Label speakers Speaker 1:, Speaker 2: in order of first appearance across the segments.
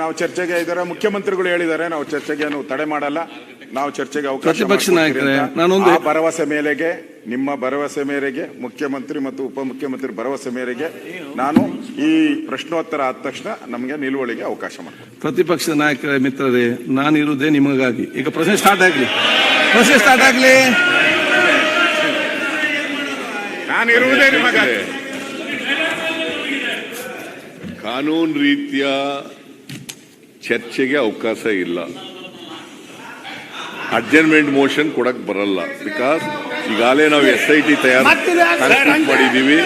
Speaker 1: ನಾವು ಚರ್ಚೆಗೆ ಇದ್ದಾರೆ. ಮುಖ್ಯಮಂತ್ರಿಗಳು ಹೇಳಿದ್ದಾರೆ ನಾವು ಚರ್ಚೆಗೆ ತಡೆ ಮಾಡಲ್ಲ, ನಾವು ಚರ್ಚೆಗೆ ಅವಕಾಶ
Speaker 2: ಪ್ರತಿಪಕ್ಷ ನಾಯಕರೇ,
Speaker 1: ಆ ಭರವಸೆ ಮೇರೆಗೆ, ನಿಮ್ಮ ಭರವಸೆ ಮೇರೆಗೆ, ಮುಖ್ಯಮಂತ್ರಿ ಮತ್ತು ಉಪಮುಖ್ಯಮಂತ್ರಿ ಭರವಸೆ ಮೇರೆಗೆ ನಾನು ಈ ಪ್ರಶ್ನೋತ್ತರ ಆದ ತಕ್ಷಣ ನಮಗೆ ನಿಲುವಳಿಗೆ ಅವಕಾಶ ಮಾಡ್ತೀನಿ.
Speaker 2: ಪ್ರತಿಪಕ್ಷ ನಾಯಕರ ಮಿತ್ರರೇ, ನಾನಿರುವುದೇ ನಿಮಗಾಗಿ. ಈಗ ಪ್ರಶ್ನೆ ಸ್ಟಾರ್ಟ್ ಆಗಲಿ, ಪ್ರಶ್ನೆ ಸ್ಟಾರ್ಟ್ ಆಗಲಿ.
Speaker 1: ನಾನಿರುವುದೇ ನಿಮಗಾಗಿ.
Speaker 3: ಕಾನೂನು ರೀತಿಯ ಚರ್ಚೆಗೆ ಅವಕಾಶ ಇಲ್ಲ. ಅಡ್ಜರ್ನ್ಮೆಂಟ್ ಮೋಷನ್ ಕೊಡಕ್ ಬರಲ್ಲ. ಬಿಕಾಸ್ ಈಗಾಗಲೇ ನಾವು SIT ತಯಾರು ಮಾಡಿದ್ದೀವಿ.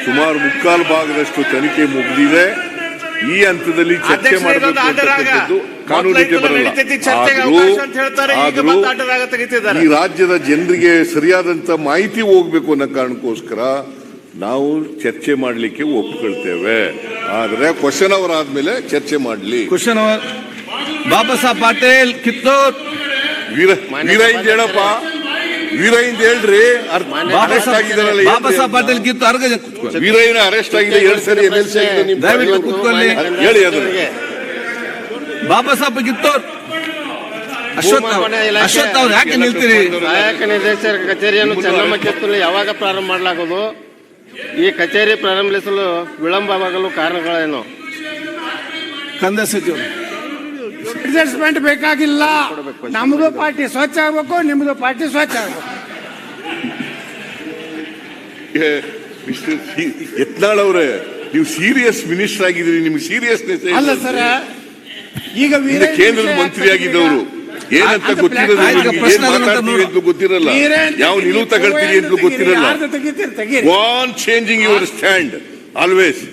Speaker 3: ಸುಮಾರು 3/4 ಭಾಗದಷ್ಟು ತನಿಖೆ ಮುಗಿದಿದೆ. ಈ ಹಂತದಲ್ಲಿ ಚರ್ಚೆ ಮಾಡಬೇಕು ಕಾನೂನು ರೀತಿ ಬರಲ್ಲ. ಈ ರಾಜ್ಯದ ಜನರಿಗೆ ಸರಿಯಾದಂತ ಮಾಹಿತಿ ಹೋಗ್ಬೇಕು ಅನ್ನೋ ಕಾರಣಕ್ಕೋಸ್ಕರ ನಾವು ಚರ್ಚೆ ಮಾಡಲಿಕ್ಕೆ ಒಪ್ಕೊಳ್ತೇವೆ. ಆದ್ರೆ ಕ್ವಶನ್ ಅವರ್ ಆದ್ಮೇಲೆ ಚರ್ಚೆ ಮಾಡಲಿ.
Speaker 2: Question hour Baba Saheb Patil Kittur.
Speaker 3: ವೀರೈಂದ್ ಹೇಳಪ್ಪ, ವೀರೈಂದ್ ಹೇಳ್ರಿ. ಅರೆಸ್ಟ್ ಆಗಿದ್ದಾರಲ್ಲ
Speaker 2: ಬಾಬಾ ಸಾಹೇಬ್ ಪಾಟೀಲ್ ಕಿತ್ತೂರ್.
Speaker 3: ವೀರಯ್ಯನ ಅರೆಸ್ಟ್ ಆಗಿದೆ 2 ಸರಿ MLC ಆಗಿದೆ.
Speaker 2: ದಯವಿಟ್ಟು ಕೂತ್ಕೊಳ್ಳಿ,
Speaker 3: ಹೇಳಿ ಅದನ್ನ.
Speaker 2: ಬಾಬಾ ಸಾಹೇಬ್ ಕಿತ್ತೂರ್. ಅಶ್ವಥ್ ಅವ್ರು ಯಾಕೆ ನಿಲ್ತೀರಿ?
Speaker 4: ಸಹಾಯಕ ನಿರ್ದೇಶಕರ ಕಚೇರಿಯನ್ನು ಚೆನ್ನಮ್ಮ ಕಿತ್ತೂರಲ್ಲಿ ಯಾವಾಗ ಪ್ರಾರಂಭ ಮಾಡಲಾಗುವುದು? ಈ ಕಚೇರಿ ಪ್ರಾರಂಭಿಸಲು ವಿಳಂಬವಾಗಲು ಕಾರಣಗಳೇನು?
Speaker 2: ಕಂದಾಯ ಸಚಿವರು.
Speaker 5: ಅಡ್ಜಸ್ಟ್ಮೆಂಟ್ ಬೇಕಾಗಿಲ್ಲ. ನಮ್ದು ಪಾರ್ಟಿ ಸ್ವಚ್ಛ ಆಗ್ಬೇಕು, ನಿಮ್ದು ಪಾರ್ಟಿ ಸ್ವಚ್ಛ ಆಗ್ಬೇಕು.
Speaker 3: ಯತ್ನಾಳ್ ಅವರೇ, ನೀವು ಸೀರಿಯಸ್ ಮಿನಿಸ್ಟರ್ ಆಗಿದ್ದೀರಿ, ನಿಮ್ಗೆ ಸೀರಿಯಸ್ನೆಸ್
Speaker 5: ಅಲ್ಲ ಸರ್. ಈಗ
Speaker 3: ಕೇಂದ್ರದ ಮಂತ್ರಿ ಆಗಿದ್ದವರು ಏನಂತ ಗೊತ್ತಿರಲ್ಲ, ಗೊತ್ತಿರಲ್ಲ, ಯಾವ ನಿಲುವು ತಗೊಳ್ತೀರಿ ಅಂತ ಗೊತ್ತಿರಲ್ಲ. One changing your stand always.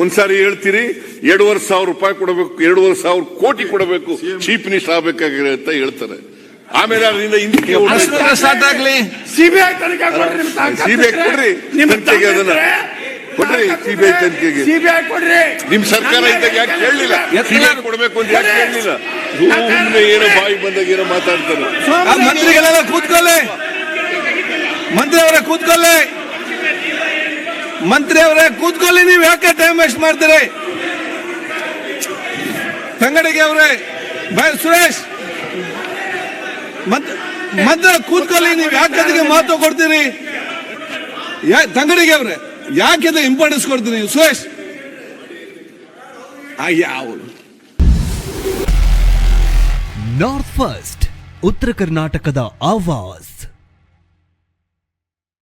Speaker 3: ಒಂದ್ಸಾರಿ ಹೇಳ್ತೀರಿ 2,500 ರೂಪಾಯಿ ಕೊಡಬೇಕು, 2,500 ಕೋಟಿ ಕೊಡಬೇಕು, ಚೀಫ್ ಮಿನಿಸ್ಟರ್ ಆಗ್ಬೇಕಾಗಿರೋ ಅಂತ ಹೇಳ್ತಾರೆ. ಆಮೇಲೆ ಅದರಿಂದ ಹಿಂದಕ್ಕೆ
Speaker 2: ಸ್ಟಾರ್ಟ್ ಆಗ್ಲಿ.
Speaker 5: ಸಿಬಿಐ ತನಿಖೆ ಕೊಡ್ರಿ,
Speaker 3: ಸಿಬಿಐ ಕೊಡ್ರಿ, ತನಿಖೆಗೆ ಅದನ್ನ ಕೊಡ್ರಿ, ಸಿಬಿಐ ತನಿಖೆಗೆ.
Speaker 5: ಸಿಬಿಐ ಕೊಡ್ರಿ.
Speaker 3: ನಿಮ್ ಸರ್ಕಾರ ಇದ್ದಾಗ ಯಾಕೆ ಕೇಳಲಿಲ್ಲ? ಸಿಬಿಐ ಕೊಡಬೇಕು ಅಂತ ಯಾಕೆ ಕೇಳಲಿಲ್ಲ? ಸುಮ್ಮನೆ ಏನೋ ಬಾಯಿ ಬಂದಾಗ ಏನೋ ಮಾತಾಡ್ತಾರೆ.
Speaker 2: ಮಂತ್ರಿಗಳೆಲ್ಲ ಕೂತ್ಕೊಳ್ಳಿ, ಮಂತ್ರಿ ಅವರೇ ಕೂತ್ಕೊಳ್ಳಿ, ಮಂತ್ರಿ ಅವರೇ ಕೂತ್ಕೊಳ್ಳಿ. ನೀವು ಯಾಕೆ ಟೈಮ್ ವೇಸ್ಟ್ ಮಾಡ್ತೀರಿ? ತಂಗಡಿಗೆ ಅವರೇ, ಸುರೇಶ್ ಮಂತ್ರಿ ಕೂತ್ಕೊಳ್ಳಿ. ನೀವು ಯಾಕೆ ಅದಕ್ಕೆ ಮಹತ್ವ ಕೊಡ್ತೀರಿ? ತಂಗಡಿಗೆ ಅವರೇ, ಯಾಕೆ ಇಂಪಾರ್ಟೆನ್ಸ್ ಕೊಡ್ತೀರಿ? ಸುರೇಶ್ ಯಾವ
Speaker 6: ನಾರ್ತ್ ಫಸ್ಟ್ ಉತ್ತರ ಕರ್ನಾಟಕದ ಆವಾಜ್.